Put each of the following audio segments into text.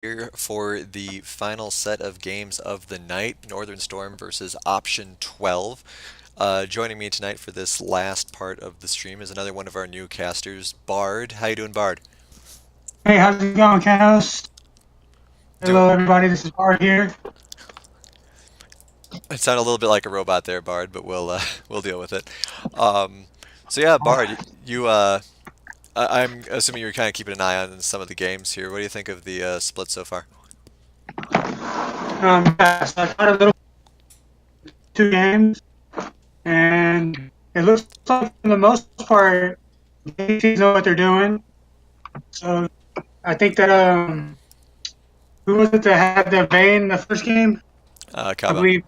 here for the final set of games of the night, Northern Storm versus Option 12. Joining me tonight for this last part of the stream is another one of our new casters, Bard. How you doing, Bard? Hey, how's it going, Canos? Do Hello, everybody. This is Bart here. It sounded a little bit like a robot there, Bard, but we'll we'll deal with it. Um, so yeah, Bard, I'm assuming you're kind of keeping an eye on some of the games here. What do you think of the split so far? So I got a little 2 games, and it looks like for the most part, they know what they're doing. So I think that who was it that had the vein in the first game? I Cabo. believe,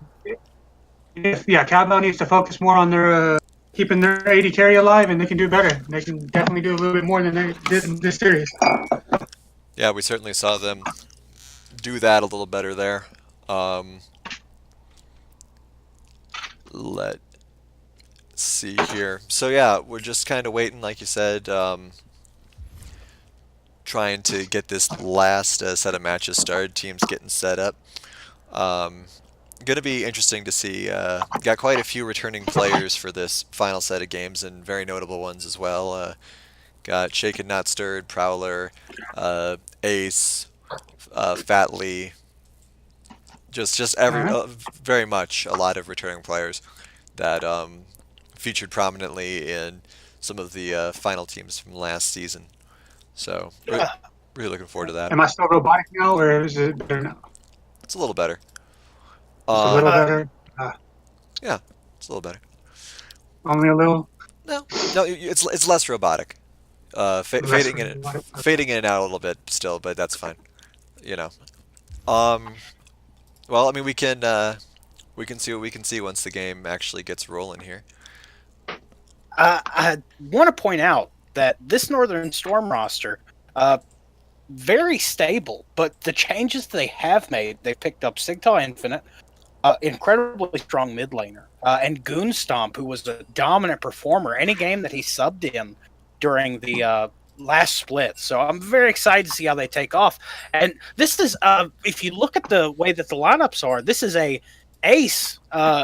yeah, Cowbell needs to focus more on their keeping their 80 carry alive, and they can do better. They can definitely do a little bit more than they did in this series. Yeah, we certainly saw them do that a little better there. Um, let's see here. So yeah, we're just kind of waiting, like you said, trying to get this last set of matches started. Teams getting set up. Um, Going to be interesting to see. Got quite a few returning players for this final set of games, and very notable ones as well. Got Shaken Not Stirred, Prowler, Ace, Fatley. Just every Uh-huh. very much a lot of returning players that featured prominently in some of the final teams from last season. So really looking forward to that. Am I still robotic now, or is it better now? It's a little better. Just a little Um, better. yeah, it's a little better. Only a little No, no, it's less robotic. less Fading in and out a little bit still, but that's fine. You know. Um, well, I mean, we can see what we can see once the game actually gets rolling here. I want to point out that this Northern Storm roster, uh, very stable, but the changes they have made, they picked up Sigtal Infinite, incredibly strong mid laner, and Goonstomp, who was a dominant performer any game that he subbed in during the last split. So I'm very excited to see how they take off. And this is, if you look at the way that the lineups are, this is a Ace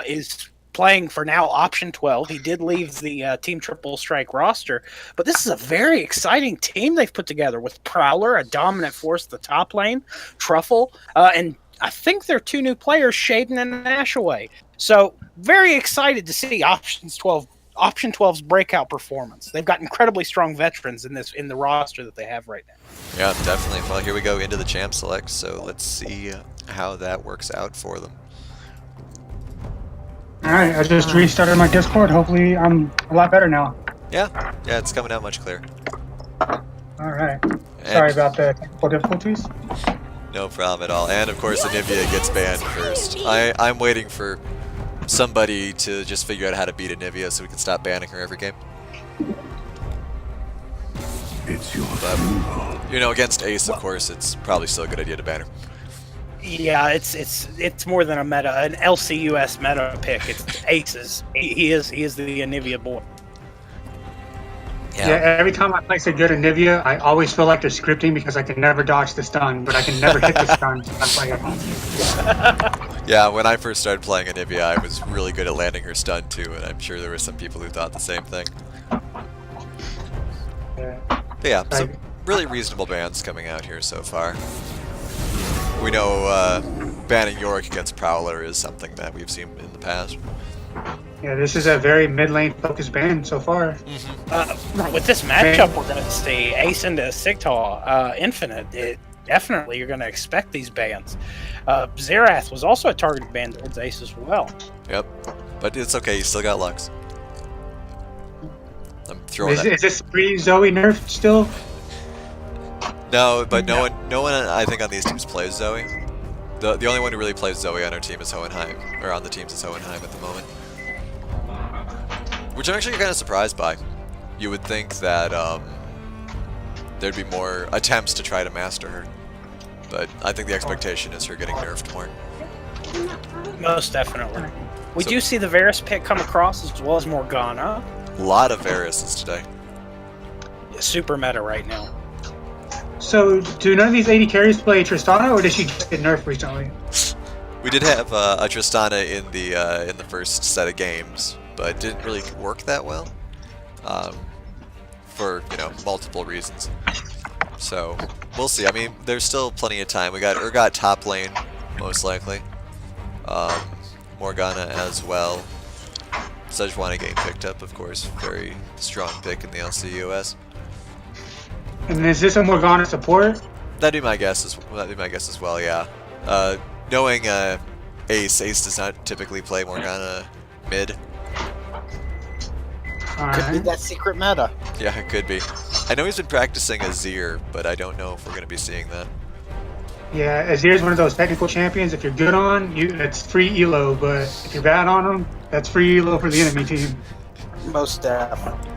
is playing for now option 12. He did leave the Team Triple Strike roster, but this is a very exciting team they've put together with Prowler, a dominant force at the top lane, Truffle, and I think they're 2 new players, Shaden and Ashaway. So very excited to see Option 12's breakout performance. They've got incredibly strong veterans in the roster that they have right now. Yeah, definitely. Well, here we go into the champ select. So let's see how that works out for them. All right, I just restarted my Discord. Hopefully, I'm a lot better now. Yeah, it's coming out much clearer. All right. And Sorry about the technical difficulties. no problem at all. And of course, Anivia gets banned first. I'm waiting for somebody to just figure out how to beat Anivia so we can stop banning her every game. It's your But, you know, against Ace, of course, it's probably still a good idea to ban her. Yeah, it's more than an LCUS meta pick. It's Aces. He is the Anivia boy. Yeah, every time I place a good Anivia, I always feel like they're scripting because I can never dodge the stun, but I can never hit the stun. That's why Yeah, when I first started playing Anivia, I was really good at landing her stun too, and I'm sure there were some people who thought the same thing. But yeah, some really reasonable bans coming out here so far. We know banning Yorick against Prowler is something that we've seen in the past. Yeah, this is a very mid lane focused ban so far. With this matchup, we're going to see Ace into Sigtal Infinite. Definitely, you're going to expect these bans. Xerath was also a targeted ban towards Ace as well. Yep, but it's okay. You still got Lux. I'm throwing that. Is this pre-Zoe nerf still? No, but no one I think on these teams plays Zoe. The only one who really plays Zoe on our team is Hohenheim, or on the teams is Hohenheim at the moment. Which I'm actually kind of surprised by. You would think that there'd be more attempts to try to master her, but I think the expectation is her getting nerfed more. Most definitely. We do see the Varus pick come across as well as Morgana. A lot of Varuses today. Super meta right now. So, do none of these AD carries play Tristana, or did she just get nerfed recently? We did have a Tristana in the first set of games, but it didn't really work that well um, for multiple reasons. So we'll see. I mean, there's still plenty of time. We got Urgot top lane, most likely. Um, Morgana as well. Sejuani getting picked up, of course. Very strong pick in the LCUS. And is this a Morgana support? That'd be my guess as well. Yeah. Knowing Ace does not typically play Morgana mid. Could be that secret meta. Yeah, it could be. I know he's been practicing Azir, but I don't know if we're going to be seeing that. Yeah, Azir's one of those technical champions. If you're good on, it's free elo. But if you're bad on him, that's free elo for the enemy team. Most definitely.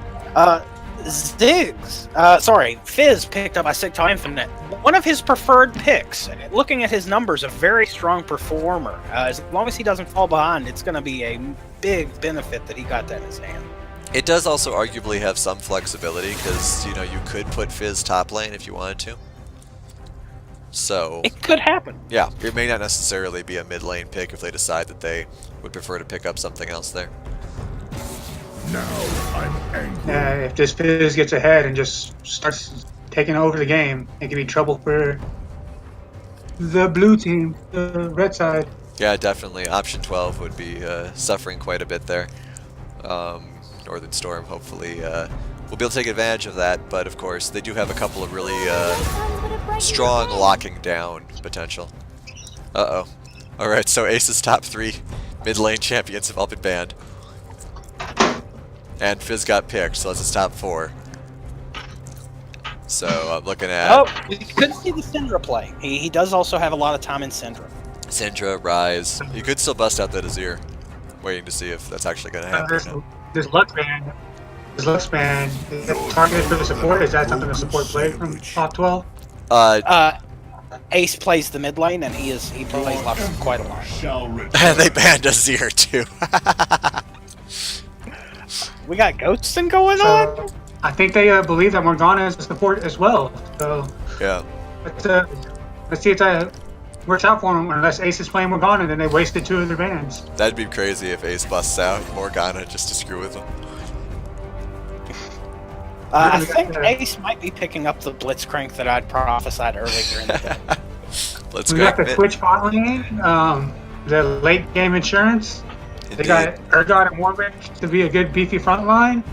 Fizz picked up by Sigtal Infinite. One of his preferred picks. Looking at his numbers, a very strong performer. As long as he doesn't fall behind, it's going to be a big benefit that he got that in his hand. It does also arguably have some flexibility because you could put Fizz top lane if you wanted to. So it could happen. Yeah, it may not necessarily be a mid lane pick if they decide that they would prefer to pick up something else there. Now I'm angry. If this Fizz gets ahead and just starts taking over the game, it could be trouble for the blue team, the red side. Yeah, definitely. Option 12 would be suffering quite a bit there. Northern Storm hopefully will be able to take advantage of that, but of course they do have a couple of really strong locking down potential. Uh-oh. Alright, so Ace's top 3 mid lane champions have all been banned. And Fizz got picked, so that's his top 4. So I'm looking at... Oh, we could see the Syndra play. He does also have a lot of time in Syndra. Syndra, Ryze. You could still bust out that Azir. Waiting to see if that's actually going to happen. This Lux band, is that targeted for the support? Is that something the support played from top 12? Ace plays the mid lane, and he plays Lux quite a lot. And they banned Azir too. We got ghosting going on? I think they believe that Morgana is a support as well. So yeah. Let's see if that works out for them. Unless Ace is playing Morgana, then they wasted 2 of their bans. That'd be crazy if Ace busts out Morgana just to screw with them. I think Ace might be picking up the Blitzcrank that I'd prophesied earlier in the day. We got the Twitch bot lane, the late game insurance. Indeed. They got Urgot and Warwick to be a good beefy front line.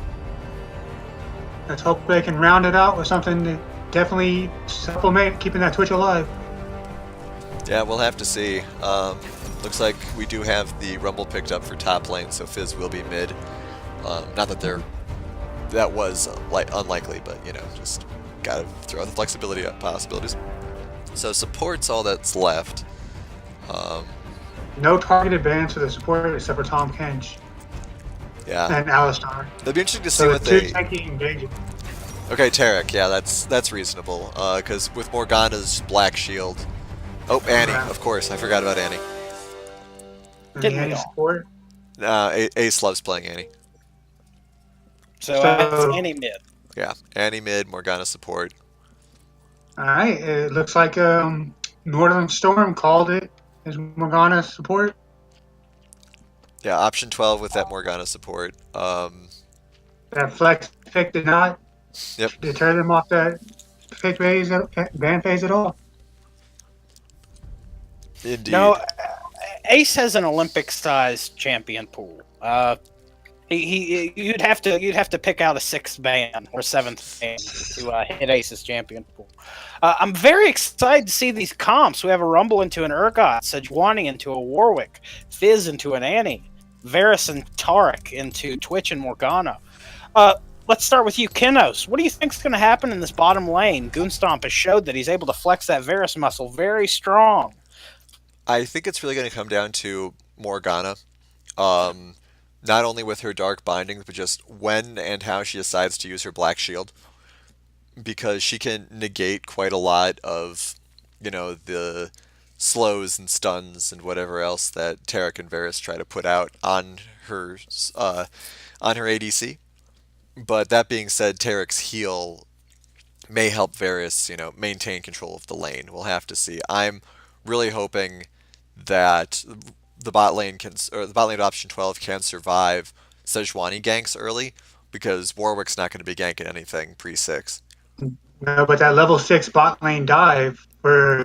Let's hope they can round it out with something to definitely supplement keeping that Twitch alive. Yeah, we'll have to see. Looks like we do have the Rumble picked up for top lane, so Fizz will be mid. Not that that was unlikely, but just gotta throw the flexibility at possibilities. So support's all that's left. No targeted bans for the support except for Tom Kench Yeah, and Alistar. that'd be interesting to see So what the they. two tanky engaging. Okay, Tarek. Yeah, that's reasonable. Because with Morgana's Black Shield. Oh, Annie, of course. I forgot about Annie. And Didn't the we all? support. Ace loves playing Annie. So that's any mid. Yeah, Annie mid, Morgana support. All right, it looks like Northern Storm called it as Morgana support. Yeah, option 12 with that Morgana support. That flex pick did not deter them off that pick ban phase at all. Indeed. No, Ace has an Olympic-sized champion pool. You'd have to pick out a 6th ban or 7th ban to hit Ace's champion pool. I'm very excited to see these comps. We have a Rumble into an Urgot, Sejuani into a Warwick, Fizz into an Annie, Varus and Tarek into Twitch and Morgana. Let's start with you, Kinos. What do you think is going to happen in this bottom lane? Goonstomp has showed that he's able to flex that Varus muscle very strong. I think it's really going to come down to Morgana. Not only with her dark bindings, but just when and how she decides to use her black shield. Because she can negate quite a lot of, the slows and stuns and whatever else that Tarek and Varus try to put out on her ADC. But that being said, Tarek's heal may help Varys, maintain control of the lane. We'll have to see. I'm really hoping that the bot lane or the bot lane of option 12 can survive Sejuani ganks early because Warwick's not going to be ganking anything pre-6. No, but that level 6 bot lane dive for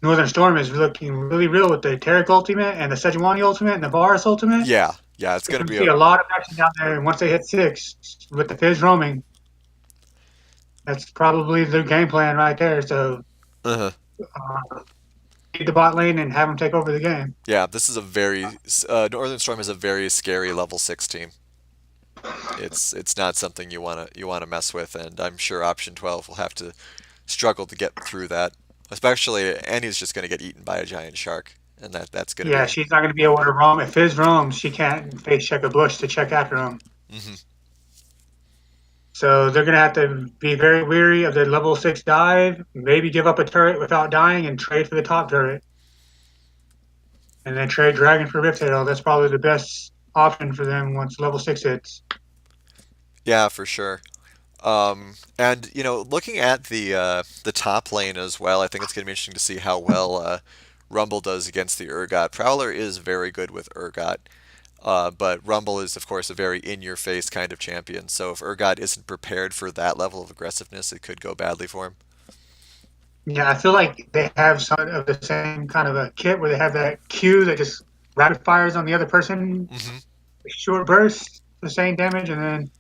Northern Storm is looking really real with the Taric ultimate and the Sejuani ultimate and the Varus ultimate. Yeah, yeah, it's We're going to going to be see a lot of action down there. And once they hit 6 with the Fizz roaming, that's probably the game plan right there. So uh lead the bot lane and have them take over the game. yeah. This is a very Northern Storm is a very scary level 6 team. It's not something you wanna mess with, and I'm sure option 12 will have to struggle to get through that. Especially Annie's just going to get eaten by a giant shark, and that's going to Yeah, be. she's not going to be able to roam. If Fizz roams, she can't face check a bush to check after him. Hmm. So they're going to have to be very weary of the level 6 dive, maybe give up a turret without dying and trade for the top turret. And then trade Dragon for Rift Herald. That's probably the best option for them once level 6 hits. Yeah, for sure. And looking at the top lane as well, I think it's going to be interesting to see how well Rumble does against the Urgot. Prowler is very good with Urgot, but Rumble is, of course, a very in-your-face kind of champion. So if Urgot isn't prepared for that level of aggressiveness, it could go badly for him. Yeah, I feel like they have some of the same kind of a kit where they have that Q that just rapid fires on the other person, Hmm. short bursts, the same damage, and then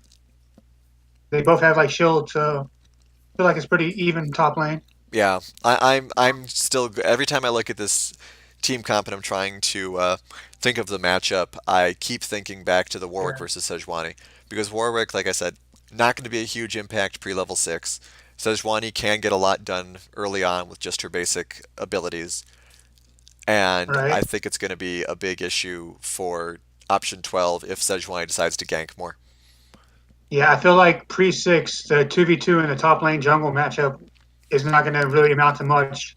they both have like shield. So I feel like it's pretty even top lane. Yeah, I'm still every time I look at this team comp and I'm trying to think of the matchup, I keep thinking back to the Warwick Yeah, versus Sejuani because Warwick, like I said, not going to be a huge impact pre-level 6. Sejuani can get a lot done early on with just her basic abilities, and right. I think it's going to be a big issue for option 12 if Sejuani decides to gank more. Yeah, I feel like pre 6, the 2v2 in the top lane jungle matchup is not going to really amount to much.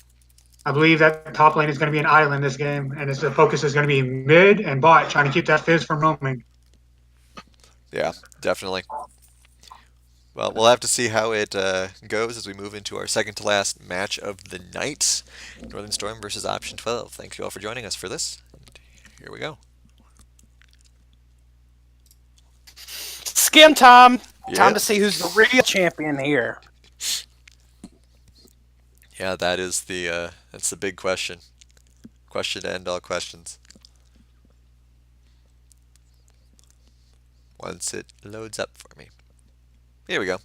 I believe that top lane is going to be an island this game, and the focus is going to be mid and bot, trying to keep that Fizz from roaming. Yeah, definitely. Well, we'll have to see how it goes as we move into our second to last match of the night. Northern Storm versus Option 12. Thanks you all for joining us for this. Here we go. Skin time. Time to Yep. see who's the real champion here. Yeah, that's the big question. Question to end all questions. Once it loads up for me. Here we go.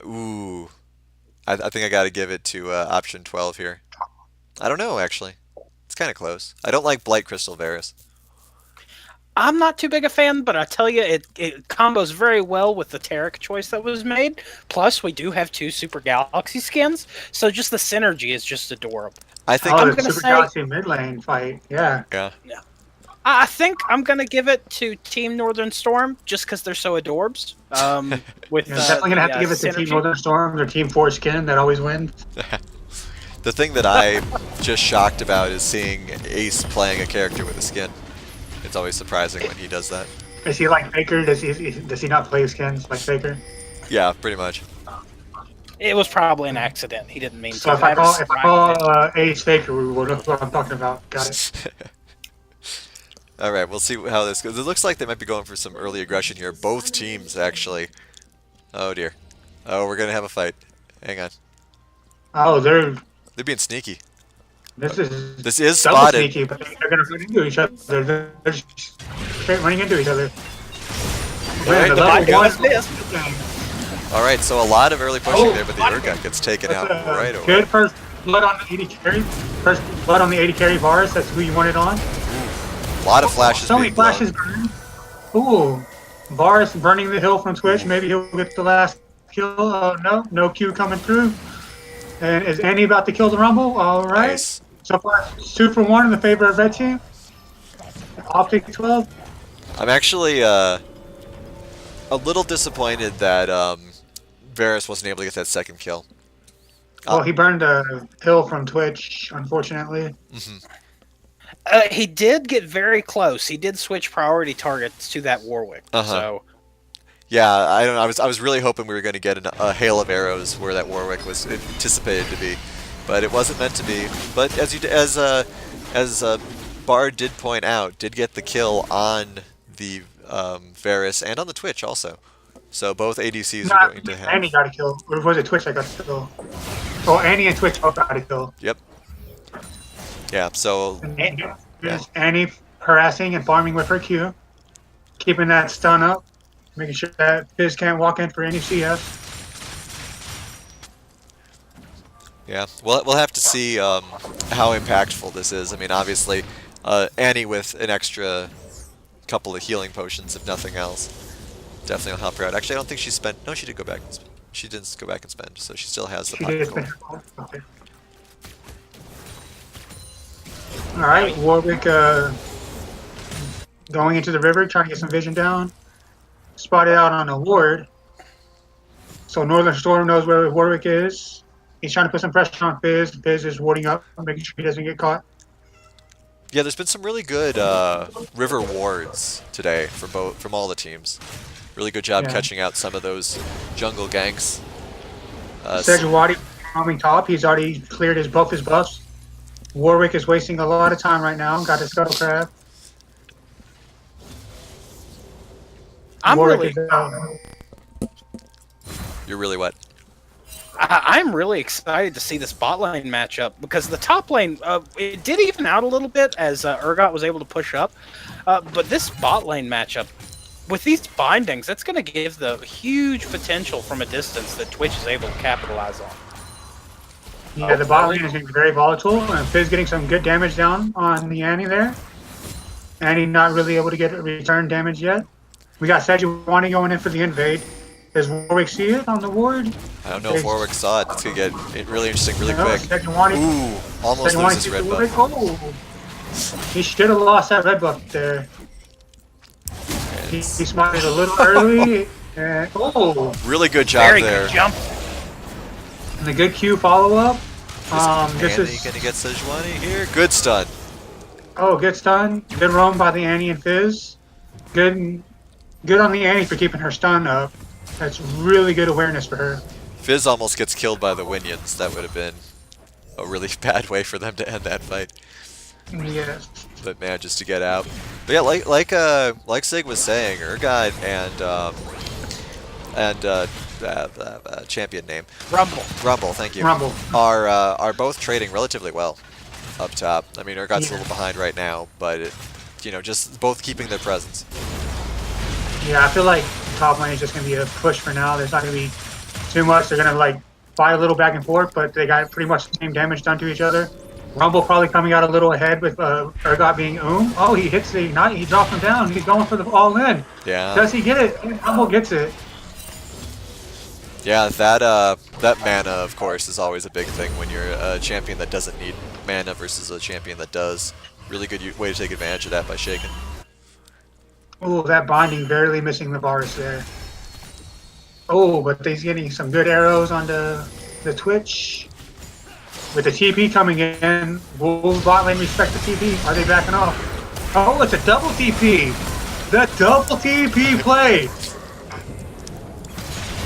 Ooh. I think I got to give it to option 12 here. I don't know, actually. It's kind of close. I don't like Blight Crystal Varus. I'm not too big a fan, but I tell you, it combos very well with the Taric choice that was made. Plus, we do have 2 Super Galaxy skins, so just the synergy is just adorable. I think, Oh, I'm the gonna Super say, Galaxy mid lane fight. Yeah. yeah. yeah, I think I'm gonna give it to Team Northern Storm just because they're so adorbs. With You're definitely going to have to give it to Team synergy. Northern Storm or Team Force Skin that always wins. The thing that I'm just shocked about is seeing Ace playing a character with a skin. It's always surprising when he does that. Is he like Faker? Does he not play skins like Faker? Yeah, pretty much. It was probably an accident. He didn't mean So to. if I call Right. Ace Faker, we will know what I'm talking about. Got it. All right, we'll see how this goes. It looks like they might be going for some early aggression here. Both teams, actually. Oh, dear. Oh, we're going to have a fight. Hang on. Oh, They're being sneaky. this is This is double spotted. sneaky, but they're going to run into each other. They're just straight running into each other. All right, Man, the there I we level go. got one. this. All right, so a lot of early pushing Oh, there, but the Urgot gets taken That's out a right away. good first blood on the 80 carry. First blood on the 80 carry Varus. That's who you wanted on. A lot of flashes So many being blown. flashes burn. Ooh, Varus burning the hill from Twitch. Maybe he'll get the last kill. Oh no, no Q coming through. And is Annie about to kill the Rumble? All right. Nice. So far, 2 for 1 in the favor of Red Team. Optic 12. I'm actually a little disappointed that Varus wasn't able to get that second kill. Well, he burned a hill from Twitch, unfortunately. He did get very close. He did switch priority targets to that Warwick. Uh-huh. So Yeah, I don't know. I was really hoping we were going to get a hail of arrows where that Warwick was anticipated to be, but it wasn't meant to be. But as Bard did point out, did get the kill on the Varus and on the Twitch also. So both ADCs are Not going to Annie have. got a kill. Or was it Twitch that got a kill? Oh, Annie and Twitch both got a kill. Yep. Yeah. So And yeah. there's Annie harassing and farming with her Q, keeping that stun up, making sure that Fizz can't walk in for any CS. Yeah, we'll have to see how impactful this is. I mean, obviously, Annie with an extra couple of healing potions, if nothing else, definitely will help her out. Actually, I don't think she spent. No, she did go back. And spend. She didn't go back and spend, so she still has the She pot did. gold. Okay. All right, Warwick going into the river, trying to get some vision down. Spotted out on a ward. So Northern Storm knows where Warwick is. He's trying to put some pressure on Fizz. Fizz is warding up, making sure he doesn't get caught. Yeah, there's been some really good river wards today from all the teams. Really good job Yeah. catching out some of those jungle ganks. Sejuani coming top. He's already cleared both his buffs. Warwick is wasting a lot of time right now. Got his Scuttle Crab. I'm Warwick really, is You're really wet. I'm really excited to see this bot lane matchup because the top lane, it did even out a little bit as Urgot was able to push up, but this bot lane matchup with these bindings, that's going to give the huge potential from a distance that Twitch is able to capitalize on. Yeah, the bot lane is getting very volatile, and Fizz getting some good damage down on the Annie there. Annie not really able to get return damage yet. We got Sejuani going in for the invade. Does Warwick see it on the ward? I don't know if Warwick saw it. It's gonna get really interesting really No, quick. Sejuani, Ooh, almost Sejuani loses sees red the buff. Warwick. Oh, he should have lost that red buff there. He smarted a little early. And, Really good job Very there. good jump. and the good Q follow up. This Annie is gonna get Sejuani here. Good stun. good stun. Good roam by the Annie and Fizz. Good on the Annie for keeping her stun up. That's really good awareness for her. Fizz almost gets killed by the Winions. That would have been a really bad way for them to end that fight. Yes. But manages to get out. But yeah, like Sig was saying, Urgot and champion name Rumble, thank you, Rumble. are both trading relatively well up top. I mean, Urgot's a Yeah. little behind right now, but just both keeping their presence. Yeah, I feel like top lane is just going to be a push for now. There's not going to be too much. They're going to like fight a little back and forth, but they got pretty much the same damage done to each other. Rumble probably coming out a little ahead with Urgot being Oh, he hits the Ignite. He drops him down. He's going for the all-in. Yeah. Does he get it? Rumble gets it. Yeah, that mana, of course, is always a big thing when you're a champion that doesn't need mana versus a champion that does. Really good way to take advantage of that by shaking. Oh, that binding barely missing the bars there. Oh, but he's getting some good arrows on the Twitch. With the TP coming in, will bot lane respect the TP? Are they backing off? Oh, it's a double TP! The double TP play!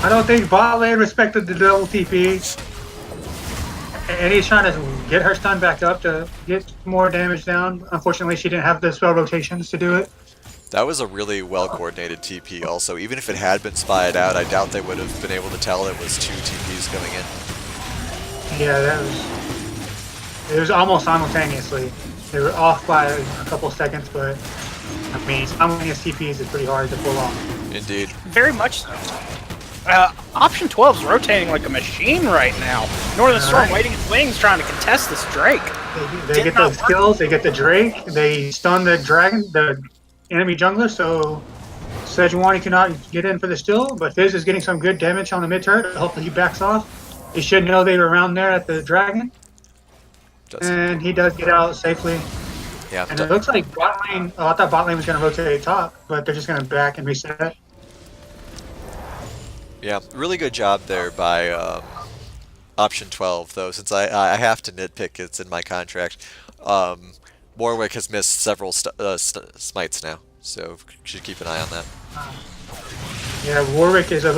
I don't think bot lane respected the double TP. And he's trying to get her stun back up to get more damage down. Unfortunately, she didn't have the spell rotations to do it. That was a really well-coordinated TP also. Even if it had been spied out, I doubt they would have been able to tell it was two TPs coming in. Yeah, it was almost simultaneously. They were off by a couple seconds, but I mean, simultaneous TPs is pretty hard to pull off. Indeed. Very much so. Option 12 is rotating like a machine right now. Northern Storm Alright. waiting its wings, trying to contest this Drake. They Did get not those skills, they get the Drake, they stun the dragon, the enemy jungler, so Sejuani cannot get in for the steal, but Fizz is getting some good damage on the mid turret. Hopefully he backs off. He should know they were around there at the dragon. And he does get out safely. Yeah. And it looks like bot lane, I thought bot lane was going to rotate top, but they're just going to back and reset. Yeah, really good job there by option 12, though, since I have to nitpick, it's in my contract. Warwick has missed several smites now, so should keep an eye on that. Yeah, Warwick is a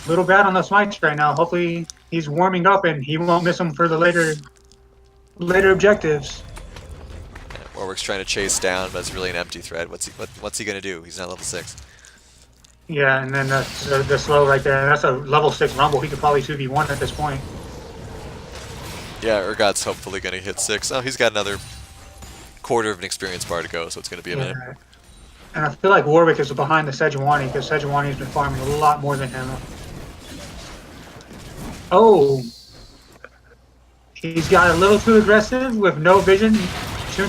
little bad on the smites right now. Hopefully, he's warming up and he won't miss them for the later objectives. Warwick's trying to chase down, but it's really an empty threat. What's he gonna do? He's not level 6. Yeah, and then that's the slow right there. That's a level 6 Rumble. He could probably 2v1 at this point. Yeah, Urgot's hopefully gonna hit 6. Oh, he's got another quarter of an experience bar to go, so it's gonna be a minute. Yeah. And I feel like Warwick is behind the Sejuani because Sejuani's been farming a lot more than him. Oh, he's got a little too aggressive with no vision.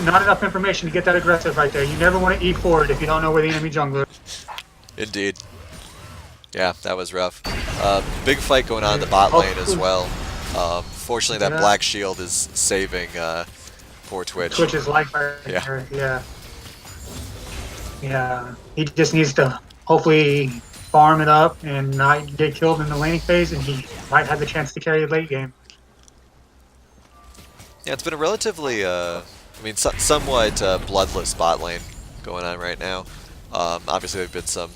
Not enough information to get that aggressive right there. You never want to E forward if you don't know where the enemy jungler is. Indeed. Yeah, that was rough. Big fight going on in the bot lane as well. Fortunately, that black shield is saving poor Twitch. Twitch's life right there. Yeah. Yeah. He just needs to hopefully farm it up and not get killed in the laning phase, and he might have the chance to carry a late game. Yeah, it's been a relatively, somewhat bloodless bot lane going on right now. Obviously, there have been some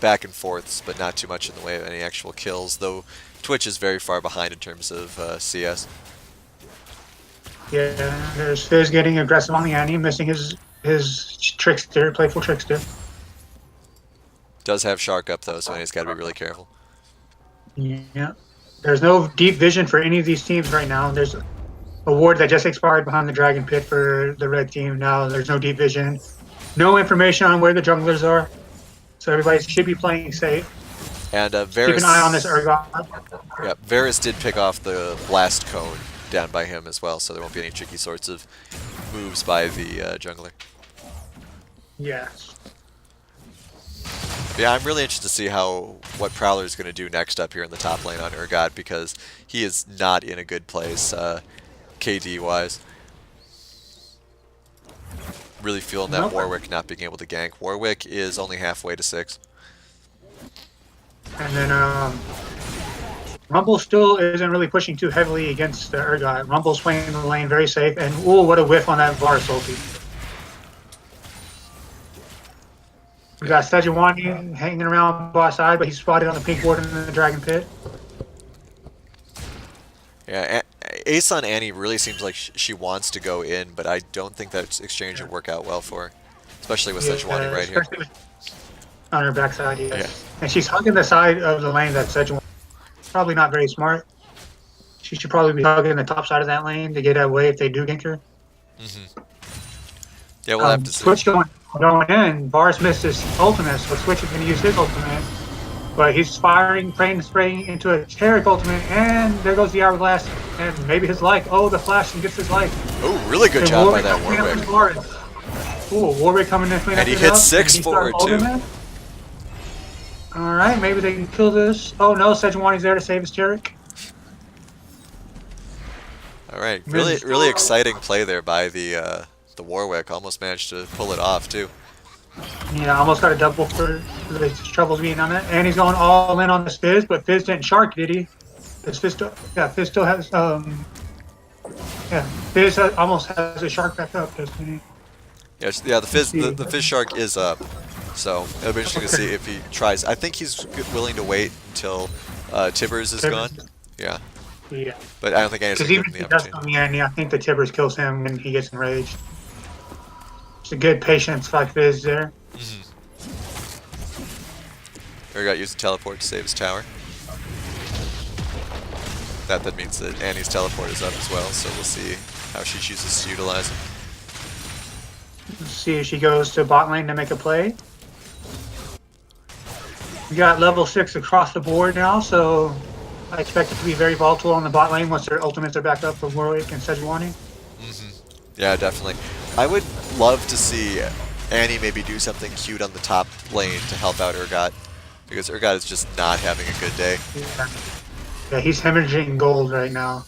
back and forths, but not too much in the way of any actual kills, though Twitch is very far behind in terms of CS. Yeah, there's Fizz getting aggressive on the Annie, missing his trickster, playful trickster. Does have Shark up though, so he's got to be really careful. Yeah. There's no deep vision for any of these teams right now. There's a ward that just expired behind the Dragon Pit for the red team. Now there's no deep vision. No information on where the junglers are. So everybody should be playing safe. And Varus, keep an eye on this Urgot. Yeah, Varus did pick off the blast cone down by him as well, so there won't be any tricky sorts of moves by the jungler. Yes. Yeah, I'm really interested to see what Prowler is going to do next up here in the top lane on Urgot, because he is not in a good place KD-wise. Really feeling that Warwick not being able to gank. Warwick is only halfway to 6. And then Rumble still isn't really pushing too heavily against the Urgot. Rumble's playing the lane very safe, and ooh, what a whiff on that Varus ulti. We got Sejuani hanging around boss side, but he's spotted on the pink ward in the Dragon Pit. Yeah, Ace on Annie really seems like she wants to go in, but I don't think that exchange would work out well for her, especially with Sejuani right here. On her backside, yes. Yeah. And she's hugging the side of the lane that Sejuani. Probably not very smart. She should probably be hugging the top side of that lane to get away if they do gank her. Yeah, we'll have to see. Switch going in. Varus missed his ultimate, so Switch is going to use his ultimate. But he's spraying into a Taric ultimate, and there goes the Hourglass, and maybe his life. Oh, the flash and gets his life. Oh, really good job by that Warwick. Ooh, Warwick coming in clean up. And he hits 6 forward, too. Alright, maybe they can kill this. Oh no, Sejuani's there to save his Taric. Alright, really exciting play there by the Warwick. Almost managed to pull it off, too. Yeah, almost got a double for the troubles being on that. And he's going all in on this Fizz, but Fizz didn't shark, did he? Fizz still has, Fizz almost has a shark back up, doesn't he? Yeah, the Fizz shark is up. So it'll be interesting to see if he tries. I think he's willing to wait until Tibbers is gone. Yeah. Yeah. But I don't think Annie's going to give him the opportunity. I think the Tibbers kills him when he gets enraged. It's a good patience by Fizz there. Urgot used a teleport to save his tower. That means that Annie's teleport is up as well, so we'll see how she chooses to utilize it. Let's see if she goes to bot lane to make a play. We got level 6 across the board now, so I expect it to be very volatile on the bot lane once their ultimates are back up for Warwick and Sejuani. Yeah, definitely. I would love to see Annie maybe do something cute on the top lane to help out Urgot, because Urgot is just not having a good day. Yeah, he's hemorrhaging gold right now.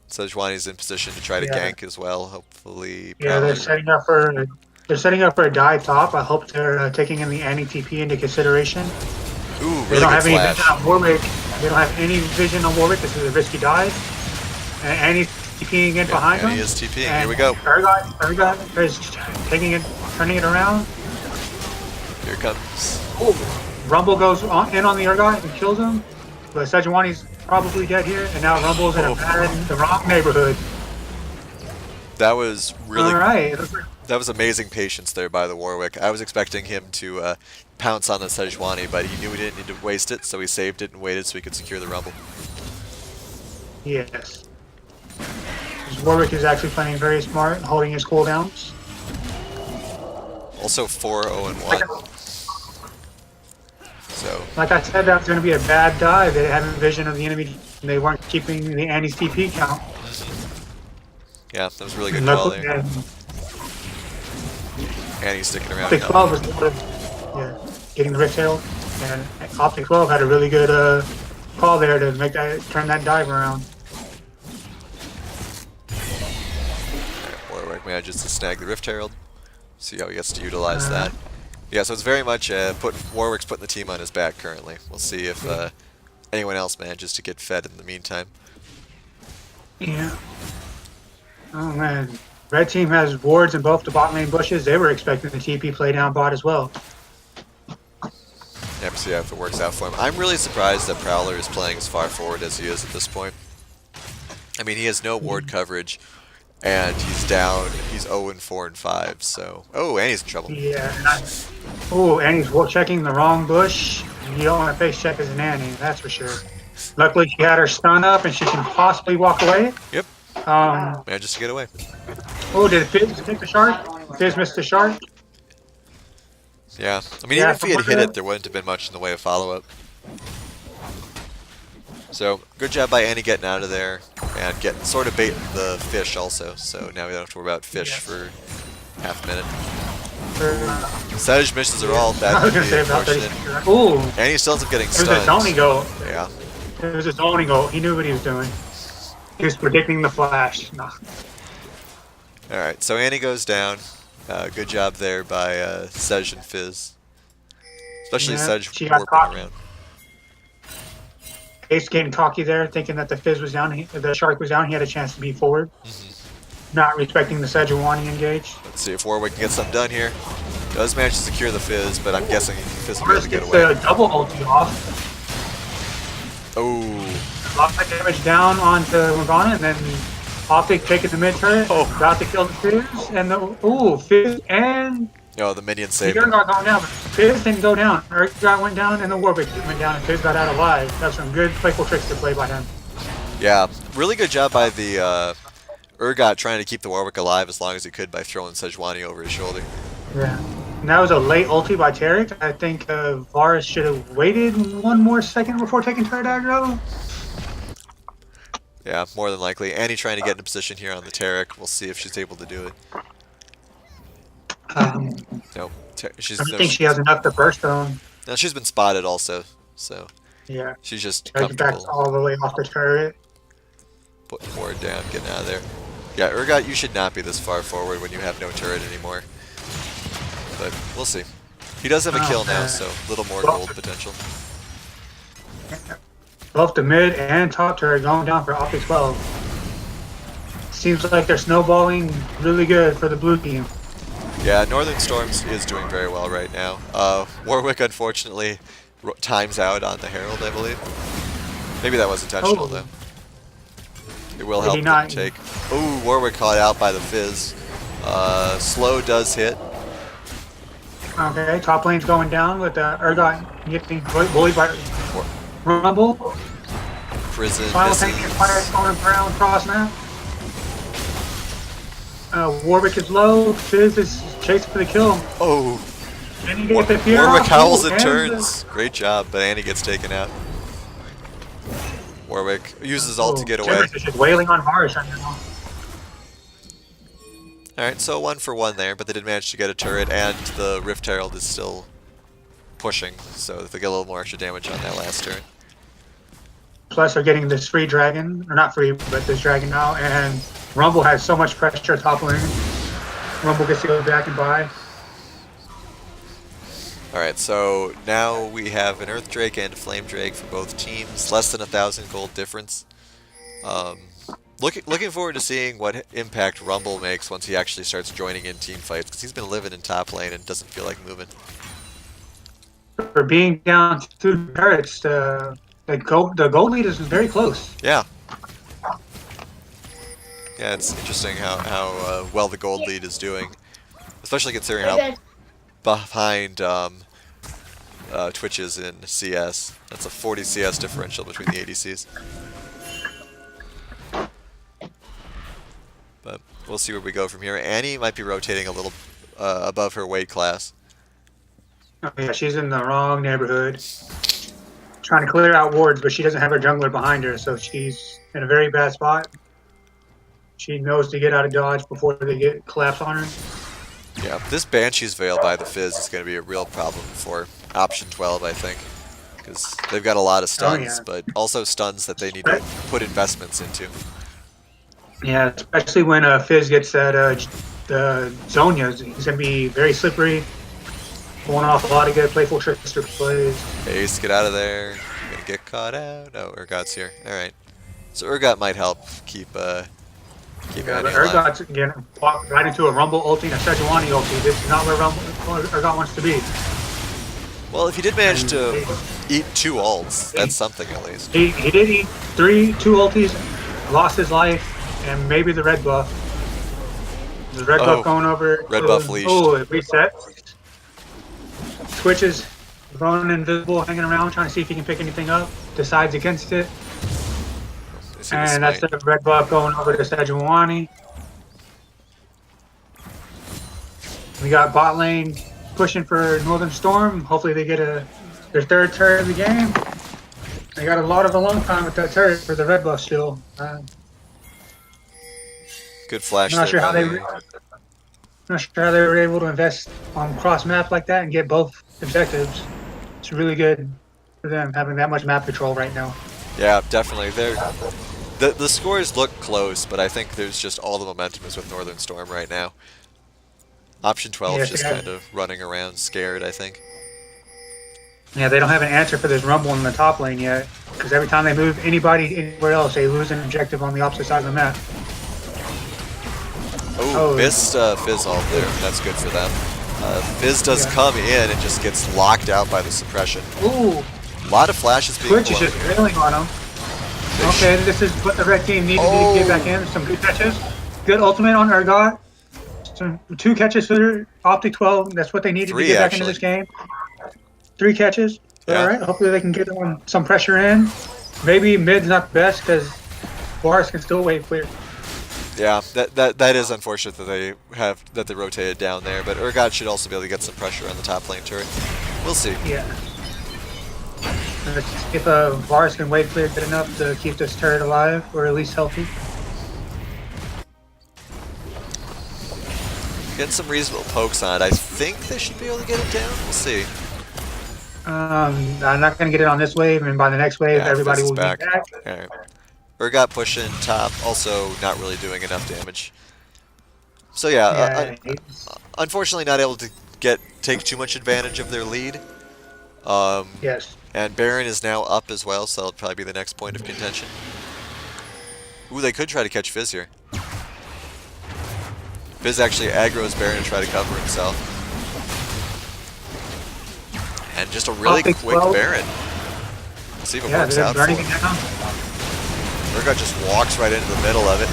Sejuani's in position to try to gank as well, hopefully. Yeah, they're setting up for a dive top. I hope they're taking in the Annie TP into consideration. Ooh, really they don't good have flash. any vision on Warwick. They don't have any vision on Warwick. This is a risky dive. And Annie's TPing in behind him. Annie is TPing. Here we go. Urgot is taking it, turning it around. Here comes. Rumble goes in on the Urgot and kills him. But Sejuani's probably dead here, and now Rumble's in the wrong neighborhood. That was really. All right. That was amazing patience there by the Warwick. I was expecting him to pounce on the Sejuani, but he knew he didn't need to waste it, so he saved it and waited so he could secure the Rumble. Yes. Warwick is actually playing very smart, holding his cooldowns. Also 4-0-1. So. Like I said, that was going to be a bad dive. They had a vision of the enemy, and they weren't keeping the Annie's TP count. Yeah, that was a really good call there. Annie's sticking around. Optic 12 was getting the Rift Tail, and Optic 12 had a really good call there to make that turn that dive around. Warwick manages to snag the Rift Herald. See how he gets to utilize that. Yeah, so it's very much Warwick's putting the team on his back currently. We'll see if anyone else manages to get fed in the meantime. Yeah. Oh man. Red team has wards in both the bot lane bushes. They were expecting the TP play down bot as well. Yep, see how if it works out for him. I'm really surprised that Prowler is playing as far forward as he is at this point. I mean, he has no ward coverage, and he's down. He's 0-4 and 5. So, and he's in trouble. Yeah. And he's checking the wrong bush. You don't want to face check as an Annie, that's for sure. Luckily, she had her stun up, and she can possibly walk away. Yep. Manages to get away. Did Fizz take the shard? Fizz missed the shard? Yeah. I mean, even if he had hit it, there wouldn't have been much in the way of follow-up. So, good job by Annie getting out of there and sort of baiting the fish also. So now we don't have to worry about fish for half a minute. Savage missions are all bad. I was going to say about 30. And he still ends up getting stunned. It was a zoning goal. Yeah. It was a zoning goal. He knew what he was doing. He was predicting the flash. No. Alright, so Annie goes down. Good job there by Sej and Fizz. Especially Sej warping around. Ace getting cocky there, thinking that the Fizz was down, the Shark was down, he had a chance to be forward. Not respecting the Sejuani engage. Let's see if Warwick can get something done here. Does manage to secure the Fizz, but I'm guessing Fizz will be able to get away. Gets a double ulti off. Lots of damage down onto Morgana, and then Optic taking the mid turret, about to kill the Fizz, and Fizz and the minion saved him. Got gone down, but Fizz didn't go down. Urgot went down, and the Warwick went down, and Fizz got out alive. That's some good playful tricks to play by him. Yeah, really good job by the Urgot trying to keep the Warwick alive as long as he could by throwing Sejuani over his shoulder. Yeah. And that was a late ulti by Tarek. I think Varus should have waited one more second before taking turret aggro. Yeah, more than likely. Annie trying to get in a position here on the Tarek. We'll see if she's able to do it. No, I don't think she has enough to burst on. No, she's been spotted also, so yeah, she's just comfortable. Back all the way off the turret. Putting the ward down, getting out of there. Yeah, Urgot, you should not be this far forward when you have no turret anymore. But we'll see. He does have a kill now, so a little more gold potential. Both the mid and top turret going down for Optic 12. Seems like they're snowballing really good for the blue team. Yeah, Northern Storms is doing very well right now. Warwick, unfortunately, times out on the Herald, I believe. Maybe that was intentional, though. It will help them take... Ooh, Warwick caught out by the Fizz. Slow does hit. Okay, top lane's going down with Urgot getting bullied by Rumble. Prison Simultaneous fire going around cross now. Warwick is low. Fizz is chasing for the kill. Can he get the fear Warwick off? howls and turns. Great job, but Annie gets taken out. Warwick uses ult to get away. Is just wailing on Varus right now. Alright, so 1 for 1 there, but they did manage to get a turret, and the Rift Herald is still pushing, so they get a little more extra damage on that last turn. Plus they're getting this free dragon, or not free, but this dragon now, and Rumble has so much pressure top lane. Rumble gets to go back and buy. Alright, so now we have an Earth Drake and a Flame Drake for both teams, less than 1,000 gold difference. Looking forward to seeing what impact Rumble makes once he actually starts joining in team fights, because he's been living in top lane and doesn't feel like moving. for being down 2 turrets, the gold lead is very close. Yeah. Yeah, it's interesting how well the gold lead is doing, especially considering how behind Twitch is in CS. That's a 40 CS differential between the ADCs. But we'll see where we go from here. Annie might be rotating a little above her weight class. Oh, yeah, she's in the wrong neighborhood. Trying to clear out wards, but she doesn't have her jungler behind her, so she's in a very bad spot. She knows to get out of dodge before they get collapse on her. Yeah, this Banshee's Veil by the Fizz is going to be a real problem for option 12, I think. Because they've got a lot of stuns, but also stuns that they need to put investments into. Yeah, especially when Fizz gets that the Zonya, he's going to be very slippery, pulling off a lot of good playful trickster plays. Ace, get out of there. You're going to get caught out. Oh, Urgot's here. Alright. So Urgot might help keep Yeah, but Urgot's again walked right into a Rumble ulti and a Sejuani ulti. This is not where Urgot wants to be. Well, if he did manage to eat 2 ults, that's something at least. He did eat 2 ultis, lost his life, and maybe the red buff. The red buff going over. Red buff leashed. Oh, it resets. Twitch is running invisible, hanging around, trying to see if he can pick anything up. Decides against it. And that's the red buff going over to Sejuani. We got bot lane pushing for Northern Storm. Hopefully they get their 3rd turret of the game. They got a lot of alone time with that turret for the red buff still. Good flash. Not sure how they were able to invest on cross map like that and get both objectives. It's really good for them having that much map control right now. Yeah, definitely. The scores look close, but I think there's just all the momentum is with Northern Storm right now. Option 12 is just kind of running around scared, I think. Yeah, they don't have an answer for this Rumble in the top lane yet, because every time they move anybody anywhere else, they lose an objective on the opposite side of the map. Oh, missed Fizz ult there. That's good for them. Fizz does come in and just gets locked out by the suppression. Ooh. A lot of flashes being Twitch is just railing on him. Okay, this is what the red team needed to get back in. Some good catches. Good ultimate on Urgot. 2 catches for Optic 12. That's what they needed to get back into this game. 3 catches. Yeah. All right. Hopefully they can get some pressure in. Maybe mid's not the best because Boris can still wave clear. Yeah, that is unfortunate that they rotated down there, but Urgot should also be able to get some pressure on the top lane turret. We'll see. Yeah. If Varus can wave clear good enough to keep this turret alive, or at least healthy. Getting some reasonable pokes on it. I think they should be able to get it down. We'll see. I'm not going to get it on this wave, and by the next wave, everybody will be back. Alright. Urgot pushing top, also not really doing enough damage. So yeah, unfortunately not able to take too much advantage of their lead. Yes. And Baron is now up as well, so that'll probably be the next point of contention. Ooh, they could try to catch Fizz here. Fizz actually aggroes Baron to try to cover himself. And just a really quick Baron. We'll see if it works out for him. Urgot just walks right into the middle of it.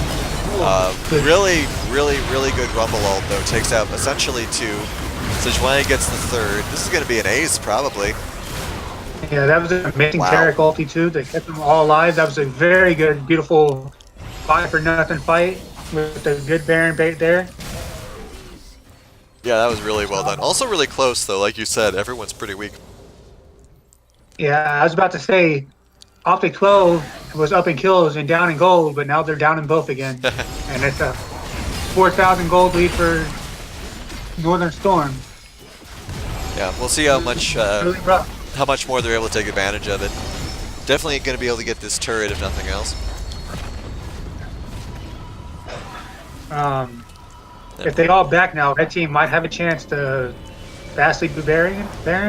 Really good Rumble ult, though. Takes out essentially 2. Sejuani gets the 3rd. This is going to be an ace, probably. Yeah, that was an amazing Carrick ulti, too. They kept them all alive. That was a very good, beautiful 5-for-nothing fight with a good Baron bait there. Yeah, that was really well done. Also really close, though. Like you said, everyone's pretty weak. Yeah, I was about to say, Optic 12 was up in kills and down in gold, but now they're down in both again. And it's a 4,000 gold lead for Northern Storm. Yeah, we'll see how much more they're able to take advantage of it. Definitely going to be able to get this turret if nothing else. If they all back now, that team might have a chance to vastly be Baron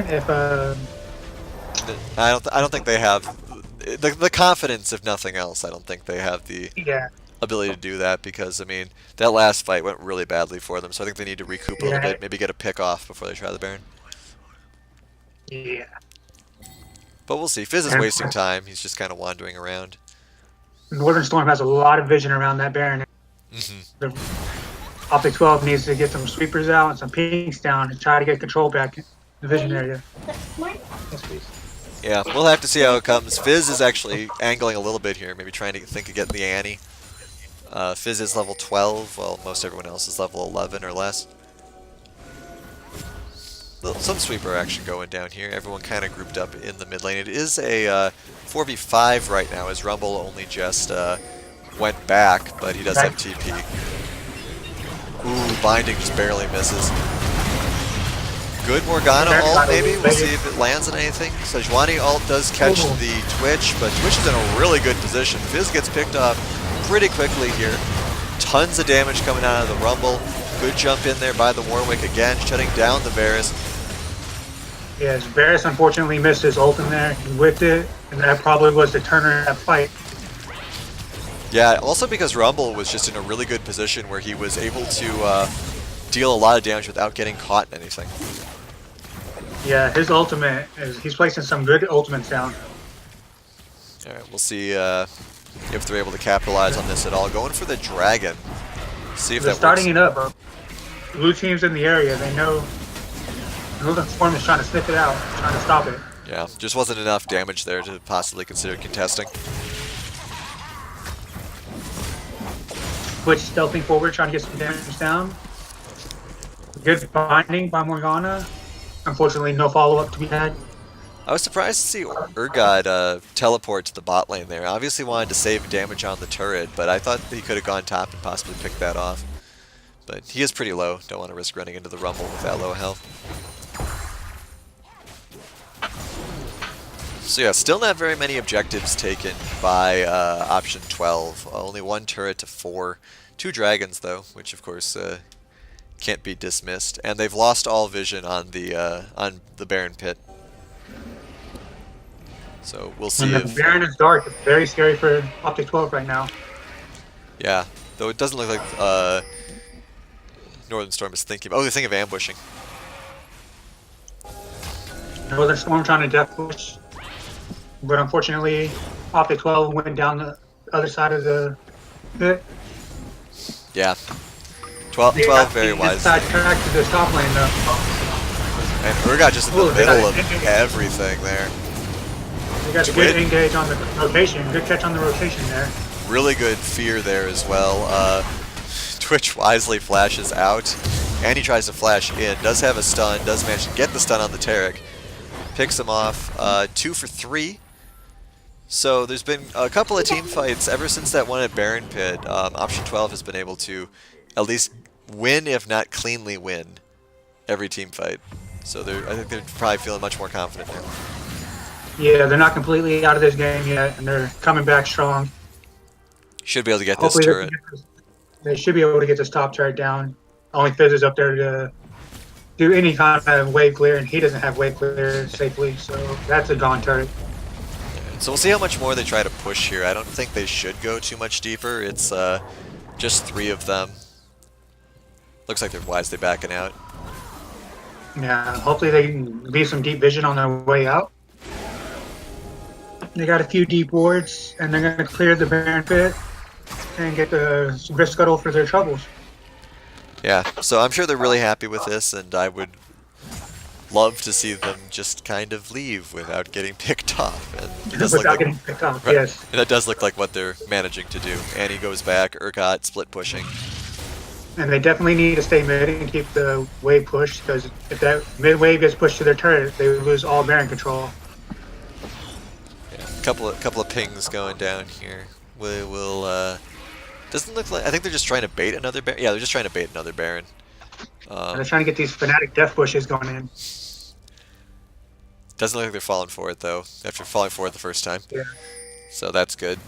if I don't think they have the confidence, if nothing else. I don't think they have the ability to do that because, I mean, that last fight went really badly for them, so I think they need to recoup a little bit, maybe get a pick off before they try the Baron. Yeah. But we'll see. Fizz is And wasting time. He's just kind of wandering around. Northern Storm has a lot of vision around that Baron. The Optic 12 needs to get some sweepers out and some pinks down and try to get control back in the vision area. Yes, please. Yeah, we'll have to see how it comes. Fizz is actually angling a little bit here, maybe trying to think of getting the Annie. Fizz is level 12, while most everyone else is level 11 or less. Some sweeper action going down here. Everyone kind of grouped up in the mid lane. It is a 4v5 right now, as Rumble only just went back, but he does have TP. Ooh, Binding just barely misses. Good Morgana ult, maybe? We'll see if it lands on anything. Sejuani ult does catch the Twitch, but Twitch is in a really good position. Fizz gets picked up pretty quickly here. Tons of damage coming out of the Rumble. Good jump in there by the Warwick again, shutting down the Varus. Yes, Varus unfortunately missed his ult in there. He whipped it, and that probably was the turner in that fight. Yeah, also because Rumble was just in a really good position where he was able to deal a lot of damage without getting caught in anything. Yeah, his ultimate he's placing some good ultimates down. Alright, we'll see if they're able to capitalize on this at all. Going for the Dragon. See if They're that starting works. it up, bro. Blue team's in the area. They know Northern Storm is trying to sniff it out, trying to stop it. Yeah, just wasn't enough damage there to possibly consider contesting. Twitch stealthing forward, trying to get some damage down. Good binding by Morgana. Unfortunately, no follow-up to be had. I was surprised to see Urgot teleport to the bot lane there. Obviously wanted to save damage on the turret, but I thought he could have gone top and possibly picked that off. But he is pretty low. Don't want to risk running into the Rumble with that low health. So yeah, still not very many objectives taken by option 12. Only one turret to 4. 2 dragons though, which of course can't be dismissed. And they've lost all vision on the Baron Pit. So we'll see When the Baron is dark, it's very scary for Optic 12 right now. Yeah, though it doesn't look like Northern Storm is thinking. Oh, they're thinking of ambushing. Northern Storm trying to death push. But unfortunately, Optic 12 went down the other side of the pit. Yeah. 12 very wise. Side track to the top lane though. And Urgot just in the middle of everything there. They got a good engage on the rotation. Good catch on the rotation there. Really good fear there as well. Twitch wisely flashes out. And he tries to flash in. Does have a stun. Does manage to get the stun on the Taric. Picks him off. 2 for 3. So there's been a couple of team fights ever since that one at Baron Pit. Option 12 has been able to at least win, if not cleanly win, every team fight. So I think they're probably feeling much more confident now. Yeah, they're not completely out of this game yet, and they're coming back strong. Should be able to get Hopefully this turret. they should be able to get this top turret down. Only Fizz is up there to do any kind of wave clear, and he doesn't have wave clear safely, so that's a gone turret. So we'll see how much more they try to push here. I don't think they should go too much deeper. It's just 3 of them. Looks like they're wisely backing out. Yeah, hopefully they can leave some deep vision on their way out. They got a few deep wards, and they're going to clear the Baron Pit and get the Rift Scuttle for their troubles. Yeah, so I'm sure they're really happy with this, and I would love to see them just kind of leave without getting picked off. And it does look like, getting picked off, right, yes. and that does look like what they're managing to do. Annie goes back, Urgot split pushing. And they definitely need to stay mid and keep the wave pushed, because if that mid wave gets pushed to their turret, they would lose all Baron control. Yeah, couple of pings going down here. We will. Doesn't look like. I think they're just trying to bait another Baron. Yeah, they're just trying to bait another Baron. And they're trying to get these fanatic death bushes going in. Doesn't look like they're falling for it though. After falling for it the first time. Yeah. So that's good.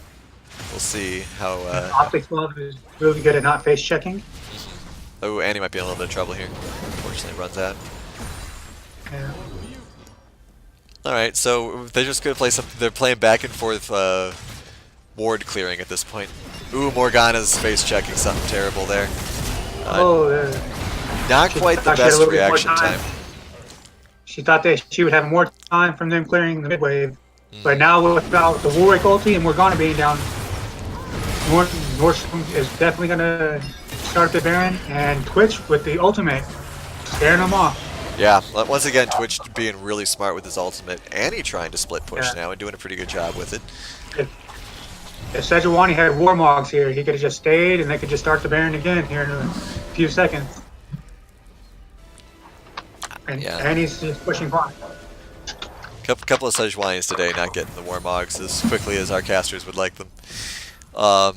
We'll see how. Optic 12 is really good at not face checking. Oh, Annie might be in a little bit of trouble here. Unfortunately, runs out. Yeah. All right, so they're just gonna play some. They're playing back and forth ward clearing at this point. Ooh, Morgana's face checking something terrible there. Oh, Not quite the thought she had a best little bit more reaction time. she thought that she would have more time from them clearing the mid wave. But Mhm. now without the Warwick ulti and Morgana being down, Nordstrom is definitely going to start the Baron, and Twitch with the ultimate, scaring them off. Yeah, once again, Twitch being really smart with his ultimate. Annie trying to split push Yeah. now and doing a pretty good job with it. If Sejuani had Warmogs here, he could have just stayed and they could just start the Baron again here in a few seconds. And Yeah. Annie's just pushing fine. Couple of Sejuani's today not getting the Warmogs as quickly as our casters would like them. Um,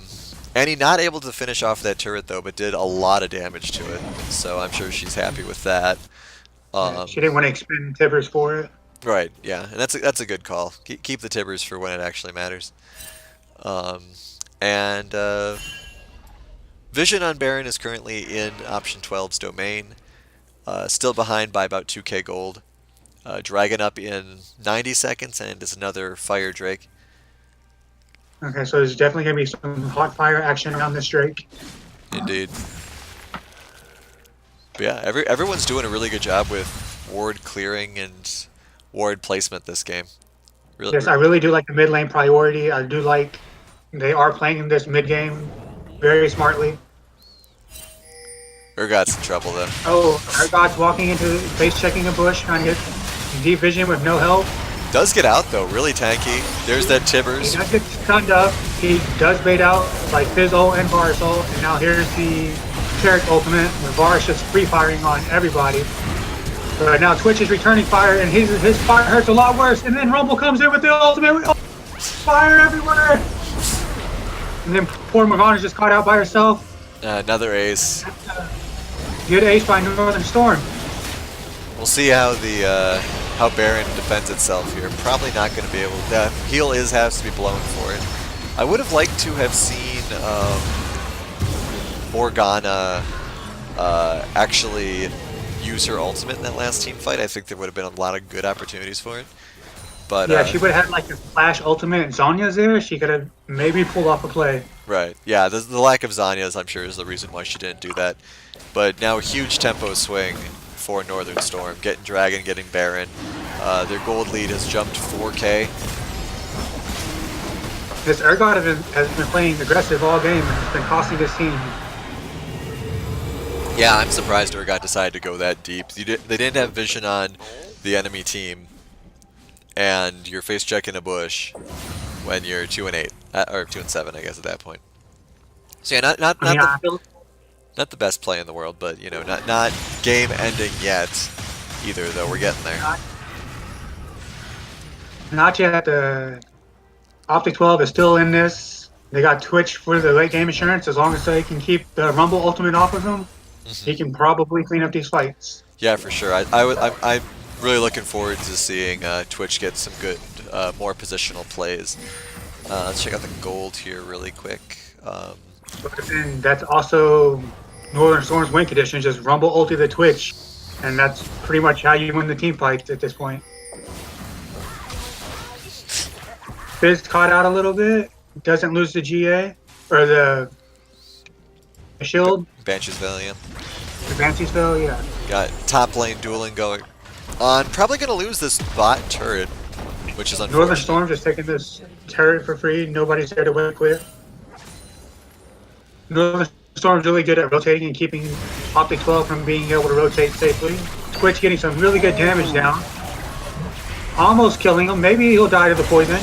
Annie not able to finish off that turret though, but did a lot of damage to it. So I'm sure she's happy with that. She didn't want to expend Tibbers for it. Right, yeah, and that's a good call. Keep the Tibbers for when it actually matters. Um, and Vision on Baron is currently in option 12's domain. Still behind by about 2k gold. Dragon up in 90 seconds, and is another Fire Drake. Okay, so there's definitely going to be some hot fire action on this Drake. Indeed. But yeah, everyone's doing a really good job with ward clearing and ward placement this game. Yes, I really do like the mid lane priority. I do like they are playing this mid game very smartly. Urgot's in trouble though. Oh, Urgot's walking into base checking a bush, trying to get deep vision with no help. Does get out though, really tanky. There's that He Tibbers. does get stunned up. He does bait out like Fizz ult and Varus ult, and now here's the Carrick ultimate with Varus just free firing on everybody. But now Twitch is returning fire, and his fire hurts a lot worse. And then Rumble comes in with the ultimate, fire everywhere. And then poor Morgana's just caught out by herself. Another ace. Good ace by Northern Storm. We'll see how the how Baron defends itself here. Probably not going to be able. The heal has to be blown for it. I would have liked to have seen Morgana actually use her ultimate in that last team fight. I think there would have been a lot of good opportunities for it. But Yeah, she would have had like a flash ultimate and Zonya's there. She could have maybe pulled off a play. right, yeah, the lack of Zanya's, I'm sure, is the reason why she didn't do that. But now a huge tempo swing for Northern Storm, getting Dragon, getting Baron. Their gold lead has jumped 4k. This Urgot has been playing aggressive all game and it's been costing his team. Yeah, I'm surprised Urgot decided to go that deep. They didn't have vision on the enemy team, and you're face checking a bush when you're 2-8 or 2-7, I guess at that point. So yeah, not the best play in the world, but you know, not game ending yet either. Though we're getting there. Not yet. The Optic 12 is still in this. They got Twitch for the late game insurance. As long as they can keep the Rumble ultimate off of him, he can probably clean up these fights. Yeah, for sure. I'm really looking forward to seeing Twitch get some good, more positional plays. Let's check out the gold here really quick. But then that's also Northern Storm's win condition, just Rumble ulti the Twitch. And that's pretty much how you win the team fights at this point. Fizz caught out a little bit, doesn't lose the GA, or the shield. Banshee's Valiant. The Banshee's Veil, yeah. Got top lane dueling going on. Probably going to lose this bot turret, which is Northern unfortunate. Storm just taking this turret for free. Nobody's there to win clear. Northern Storm's really good at rotating and keeping Optic 12 from being able to rotate safely. Twitch getting some really good damage down. Almost killing him. Maybe he'll die to the poison.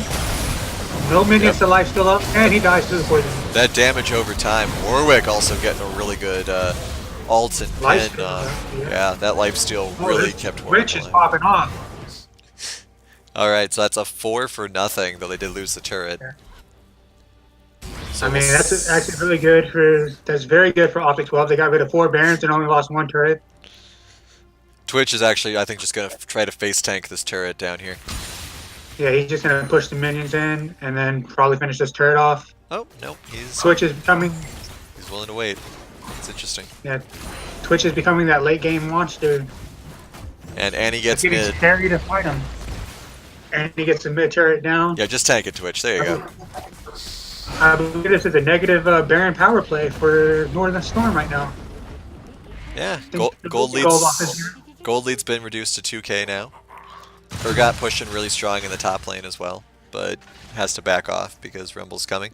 No minions to life still up, and he dies to the poison. That damage over time. Warwick also getting a really good ult and Life pin. steal, Yeah, that lifesteal really kept Warwick Rich is alive. popping off. Alright, so that's a 4 for nothing, though they did lose the turret. Yeah. So I mean, we'll that's actually really good for. That's very good for Optic 12. They got rid of 4 Barons and only lost 1 turret. Twitch is actually, I think, just going to try to face tank this turret down here. Yeah, he's just gonna push the minions in and then probably finish this turret off. Oh, no, he's Twitch is becoming. willing to wait. It's interesting. Yeah, Twitch is becoming that late game monster. And Annie It's gets getting mid. scary to fight him. And he gets the mid turret down. Yeah, just tank it, Twitch. There you go. I believe this is a negative Baron power play for Northern Storm right now. Yeah, I think gold off his lead's been reduced to 2k now. Urgot pushing really strong in the top lane as well, but has to back off because Rumble's coming.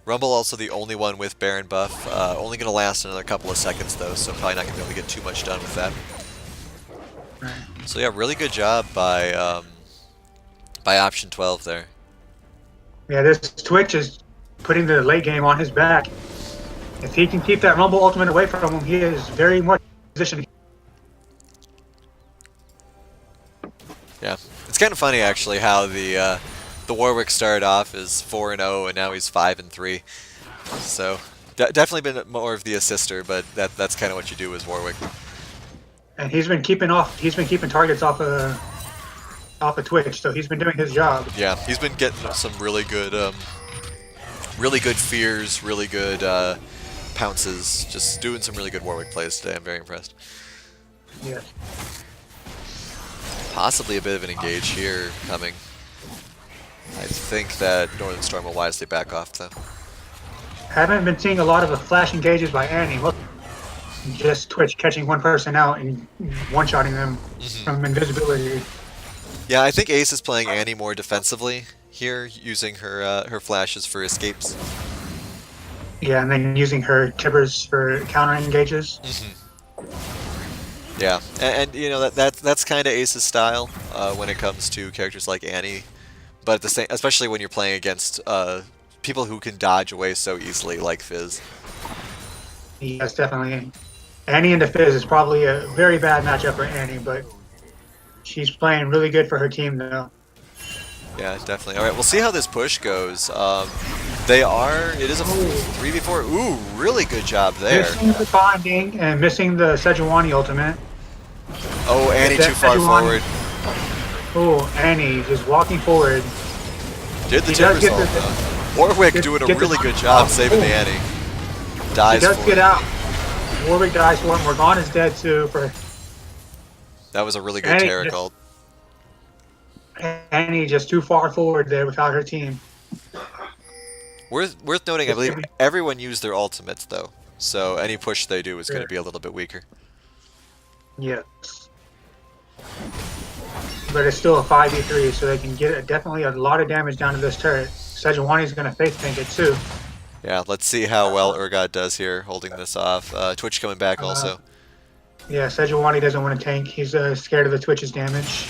Rumble also the only one with Baron buff. Only going to last another couple of seconds though, so probably not going to be able to get too much done with that. So yeah, really good job by Option 12 there. Yeah, this Twitch is putting the late game on his back. If he can keep that Rumble ultimate away from him, he is very much positioned. Yeah, it's kind of funny actually how the Warwick started off as 4-0 and now he's 5-3. So definitely been more of the assister, but that's kind of what you do as Warwick. And he's been keeping targets off of Twitch, so he's been doing his job. Yeah, he's been getting some really good fears, really good pounces, just doing some really good Warwick plays today. I'm very impressed. Yeah. Possibly a bit of an engage here coming. I think that Northern Storm will wisely back off though. Haven't been seeing a lot of the flash engages by Annie. Look, just Twitch catching one person out and one-shotting them from invisibility. Yeah, I think Ace is playing Annie more defensively here, using her flashes for escapes. Yeah, and then using her tibbers for counter engages. Yeah, and you know that's kind of Ace's style when it comes to characters like Annie, but at the same, especially when you're playing against people who can dodge away so easily, like Fizz. Yes, definitely. Annie into Fizz is probably a very bad matchup for Annie, but she's playing really good for her team though. Yeah, definitely. All right, we'll see how this push goes. It is a 3v4. Ooh, really good job there. Missing the bonding and missing the Sejuani ultimate. Oh, Annie too far forward. Oh, Annie just walking forward. Did the Timbers ult though. Warwick doing a really good job saving the Annie. Dies he does for get it. out. Warwick dies for him. Morgana's dead too. That was a really good Taric ult. Annie just too far forward there without her team. Worth noting, I believe everyone used their ultimates though, so any push they do is going to be a little bit weaker. Yes. But it's still a 5v3, so they can get definitely a lot of damage down to this turret. Sejuani's going to face tank it too. Yeah, let's see how well Urgot does here, holding this off. Twitch coming back also. Yeah, Sejuani doesn't want to tank. He's scared of the Twitch's damage.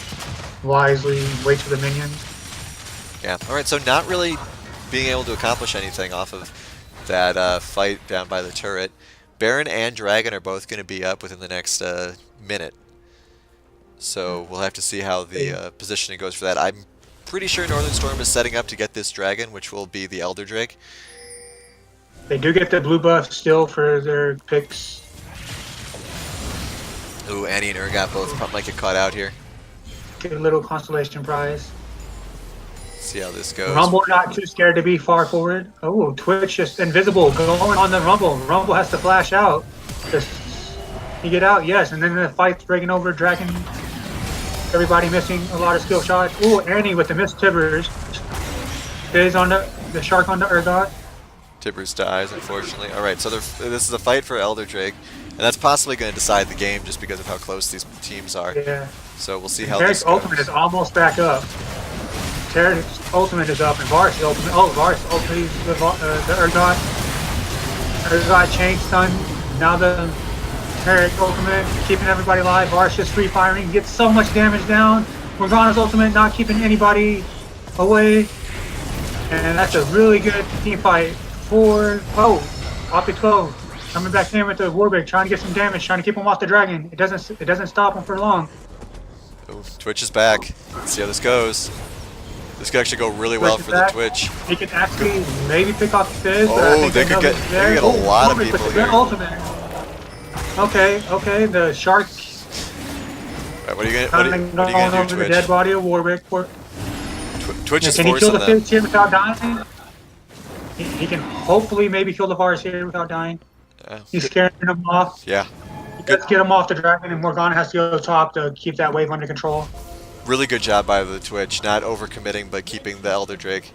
Wisely waits for the minions. Yeah, alright, so not really being able to accomplish anything off of that fight down by the turret. Baron and Dragon are both going to be up within the next minute. So we'll have to see how the positioning goes for that. I'm pretty sure Northern Storm is setting up to get this Dragon, which will be the Elder Drake. They do get the blue buff still for their picks. Ooh, Annie and Urgot both might get caught out here. Get a little consolation prize. See how this goes. Rumble not too scared to be far forward. Oh, Twitch just invisible going on the Rumble. Rumble has to flash out. Just you get out, yes, and then the fight's breaking over. Dragon, everybody missing a lot of skill shots. Ooh, Annie with the missed Tibbers. Is on the shark on the Urgot. Tibbers dies, unfortunately. All right, so this is a fight for Elder Drake, and that's possibly going to decide the game just because of how close these teams are. Yeah. So we'll see how Taric's this goes. ultimate is almost back up. Taric's ultimate is up, and Varus' ultimate. Oh, Varus' ultimate is the Urgot. Urgot chain stun. Now the Taric ultimate, keeping everybody alive. Varus just free firing, gets so much damage down. Morgana's ultimate not keeping anybody away. And that's a really good team fight for Optic 12 coming back in with the Warwick, trying to get some damage, trying to keep him off the dragon. It doesn't stop him for long. Ooh, Twitch is back. Let's see how this goes. This could actually go really well for the Twitch. He can actually maybe pick off the Fizz. Oh, they could get a lot of people here. Ultimate. Okay, the shark. Right, what are you gonna do, The Twitch? dead body of Warwick. Twitch is Can he kill forcing the them. Fizz here without dying? He can hopefully maybe kill the Varus here without dying. He's scaring them off. Yeah. Let's get him off the dragon, and Morgana has to go top to keep that wave under control. Really good job by the Twitch, not overcommitting but keeping the Elder Drake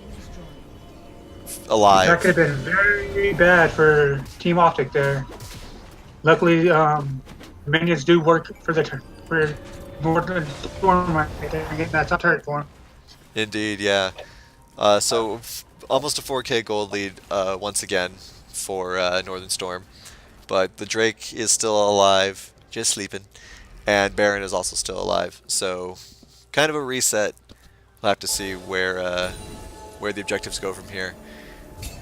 alive. That could have been very bad for Team Optic there. Luckily, minions do work for Northern Storm right there and getting that top turret for him. Indeed, yeah. So almost a 4K gold lead once again for Northern Storm, but the Drake is still alive, just sleeping, and Baron is also still alive. So kind of a reset. We'll have to see where the objectives go from here.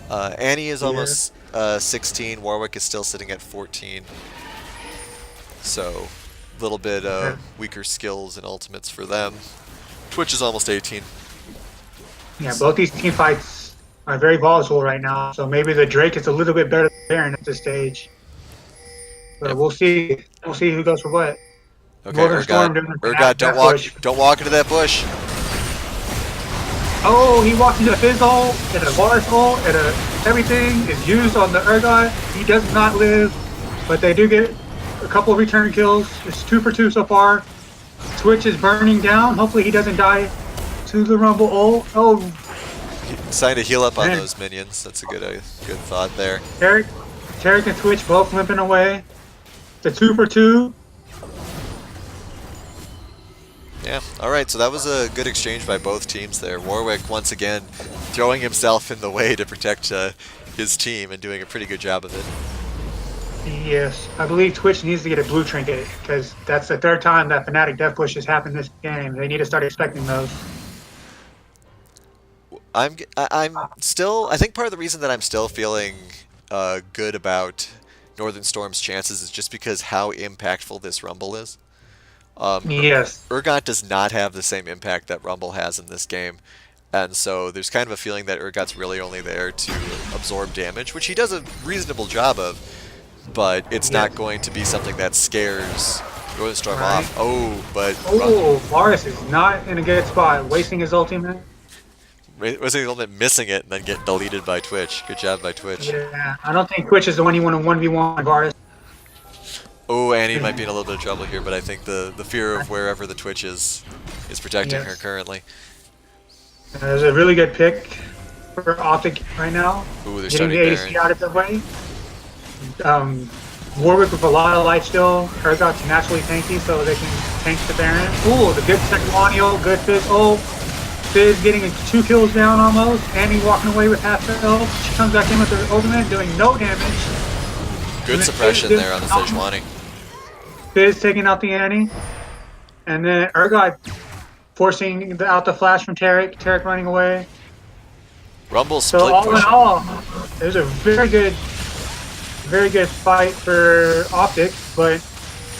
Annie is Yeah. almost 16. Warwick is still sitting at 14. So a little bit Yeah. weaker skills and ultimates for them. Twitch is almost 18. Yeah, both these team fights are very volatile right now, so maybe the Drake is a little bit better than Baron at this stage. But Yep. we'll see. We'll see who goes for what. Okay, Northern Storm doing Urgot, that push. don't walk into that bush. Oh, he walked into a Fizz ult, and a Varus ult, and everything is used on the Urgot. He does not live, but they do get a couple of return kills. It's 2 for 2 so far. Twitch is burning down. Hopefully he doesn't die to the Rumble ult. Oh, Decided to heal up on Man. those minions. That's a good thought there. Tarek and Twitch both limping away. The 2 for 2. Yeah, alright, so that was a good exchange by both teams there. Warwick, once again, throwing himself in the way to protect his team and doing a pretty good job of it. Yes, I believe Twitch needs to get a blue trinket because that's the third time that Fnatic death push has happened this game. They need to start expecting those. I'm still, I think part of the reason that I'm still feeling good about Northern Storm's chances is just because how impactful this Rumble is. Yes. Urgot does not have the same impact that Rumble has in this game. And so there's kind of a feeling that Urgot's really only there to absorb damage, which he does a reasonable job of, but it's not going to be something that scares Northern Storm off. Oh, but... Oh, Varus is not in a good spot, wasting his ultimate. Was he only missing it and then get deleted by Twitch? Good job by Twitch. Yeah, I don't think Twitch is the one you want to 1v1 Varus. Oh, Annie might be in a little bit of trouble here, but I think the fear of wherever the Twitch is protecting her currently. There's a really good pick for Optic right now. Ooh, they're getting starting the Baron. ADC out of the way. Warwick with a lot of life still. Urgot's naturally tanky, so they can tank the Baron. Ooh, the good second Wanio, good Fizz. Oh, Fizz getting 2 kills down almost. Annie walking away with half the health. She comes back in with her ultimate, doing no damage. Good suppression there on the Sejuani. Fizz taking out the Annie. And then Urgot forcing out the flash from Tarek. Tarek running away. Rumble So split all push. in all, there's a very good fight for Optic, but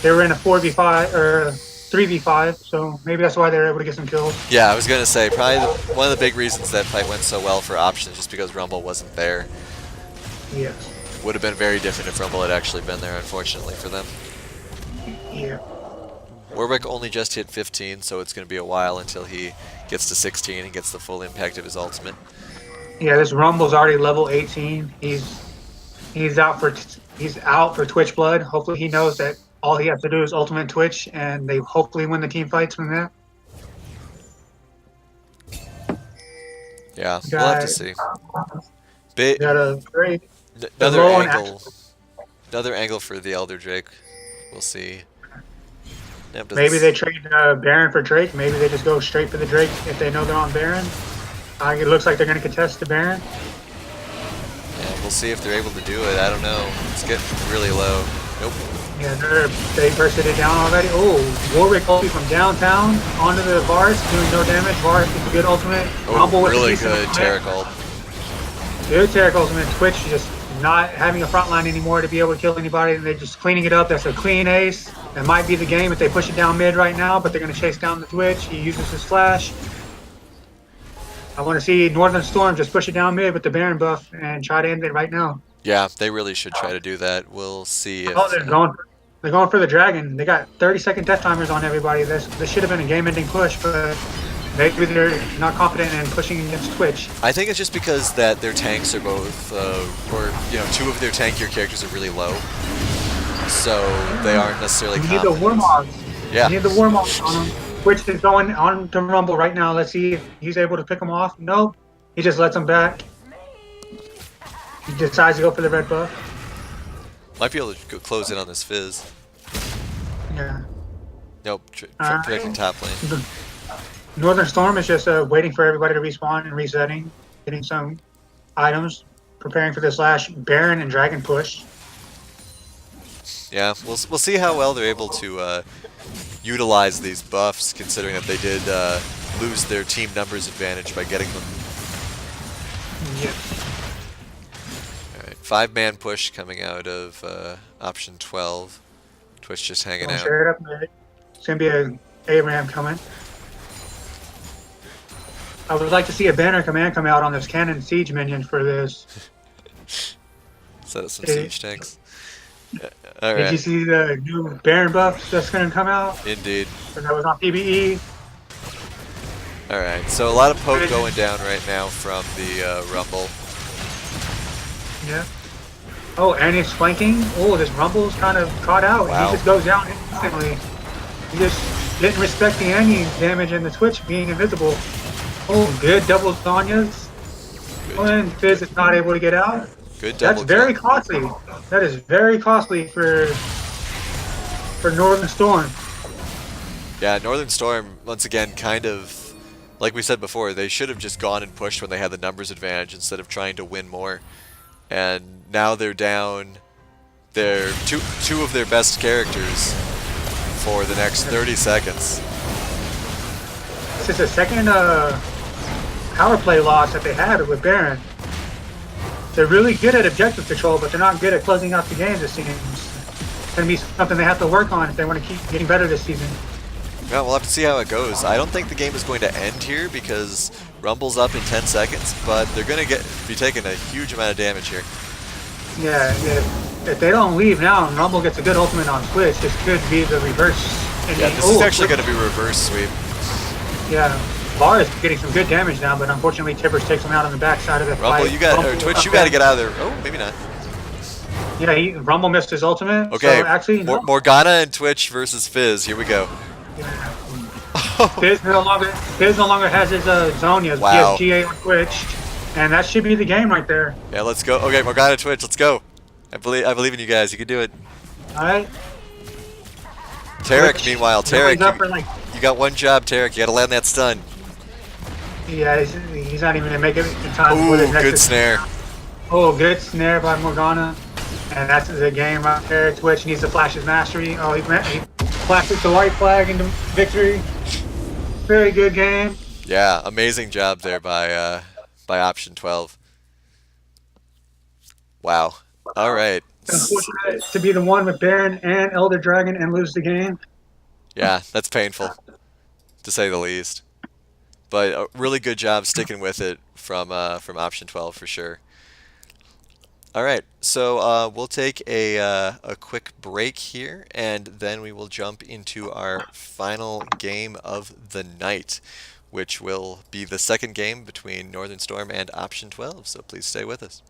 they were in a 4v5 or 3v5, so maybe that's why they were able to get some kills. Yeah, I was gonna say probably one of the big reasons that fight went so well for Options just because Rumble wasn't there. Yes. Would have been very different if Rumble had actually been there, unfortunately for them. Yeah. Warwick only just hit 15, so it's going to be a while until he gets to 16 and gets the full impact of his ultimate. Yeah, this Rumble's already level 18. He's out for Twitch blood. Hopefully he knows that all he has to do is ultimate Twitch, and they hopefully win the team fights from that. Yeah, we'll have to see. Got a great Another low on angle for the Elder Drake. We'll see. Maybe they trade Baron for Drake. Maybe they just go straight for the Drake if they know they're on Baron. It looks like they're going to contest the Baron. Yeah, we'll see if they're able to do it. I don't know. It's getting really low. Nope. Yeah, they bursted it down already. Oh, Warwick ulti from downtown onto the Varus, doing no damage. Varus with a good ultimate. Oh, with really a decent good ultimate. Tarek ult. Good Tarek ultimate. Twitch just not having a front line anymore to be able to kill anybody, and they're just cleaning it up. That's a clean ace. That might be the game if they push it down mid right now, but they're going to chase down the Twitch. He uses his flash. I want to see Northern Storm just push it down mid with the Baron buff and try to end it right now. Yeah, they really should try to do that. We'll see if... Oh, they're going for the Dragon. They got 30-second death timers on everybody. This should have been a game-ending push, but maybe they're not confident in pushing against Twitch. I think it's just because that their tanks are both, two of their tankier characters are really low. So they aren't necessarily You need the Warmogs. Yeah. You need the Warmogs on them. Twitch is going on to Rumble right now. Let's see if he's able to pick him off. Nope. He just lets him back. He decides to go for the red buff. Might be able to close in on this Fizz. Yeah. Nope, All protecting right. top lane. The Northern Storm is just waiting for everybody to respawn and resetting, getting some items, preparing for this last Baron and Dragon push. Yeah, we'll see how well they're able to utilize these buffs, considering that they did lose their team numbers advantage by getting them. Yep. Alright, 5-man push coming out of option 12. Twitch just hanging Going out. straight up mid. It's gonna be a ARAM coming. I would like to see a banner command come out on this cannon siege minion for this. Set up some Did, siege tanks. did you Alright, see the new Baron buff that's gonna come out? indeed. Or that was on PBE. Alright, so a lot of poke going down right now from the Rumble. Yeah. Oh, and it's flanking. Oh, this Rumble's kind of caught out. Wow. He just goes down instantly. He just didn't respect the Annie damage and the Twitch being invisible. Oh, good double Zanyas. And Fizz is not able to get out. Good double That's very kill. costly. That is very costly for Northern Storm. Yeah, Northern Storm, once again, kind of, like we said before, they should have just gone and pushed when they had the numbers advantage instead of trying to win more. And now they're down their two of their best characters for the next 30 seconds. This is the second power play loss that they had with Baron. They're really good at objective control, but they're not good at closing out the games, it seems. It's going to be something they have to work on if they want to keep getting better this season. Yeah, we'll have to see how it goes. I don't think the game is going to end here because Rumble's up in 10 seconds, but they're going to be taking a huge amount of damage here. Yeah, if they don't leave now and Rumble gets a good ultimate on Twitch, this could be the reverse. Yeah, this is actually going to be reverse sweep. Yeah, Bar is getting some good damage now, but unfortunately Tibbers takes him out on the backside of the Rumble, fight. or Twitch, you got to get out of there. Oh, maybe not. Yeah, Rumble missed his ultimate. Okay, so actually, no. Morgana and Twitch versus Fizz. Here we go. Yeah. Fizz no longer has his Zonias. Wow. He has GA on Twitch, and that should be the game right there. Yeah, let's go. Okay, Morgana, Twitch, let's go. I believe in you guys. You can do it. All right. Tarek, Twitch, meanwhile, nobody's up Tarek, for, like, you got one job, Tarek. You got to land that stun. yeah, he's not even gonna make it in time. Ooh, for his next good snare. Oh, good snare by Morgana, and that's the game right there. Twitch needs to flash his mastery. Oh, he flashes the white flag into victory. Very good game. Yeah, amazing job there by option 12. Wow. All right. Unfortunate to be the one with Baron and Elder Dragon and lose the game. Yeah, that's painful, to say the least. But a really good job sticking with it from option 12 for sure. All right, so we'll take a quick break here, and then we will jump into our final game of the night, which will be the second game between Northern Storm and option 12. So please stay with us.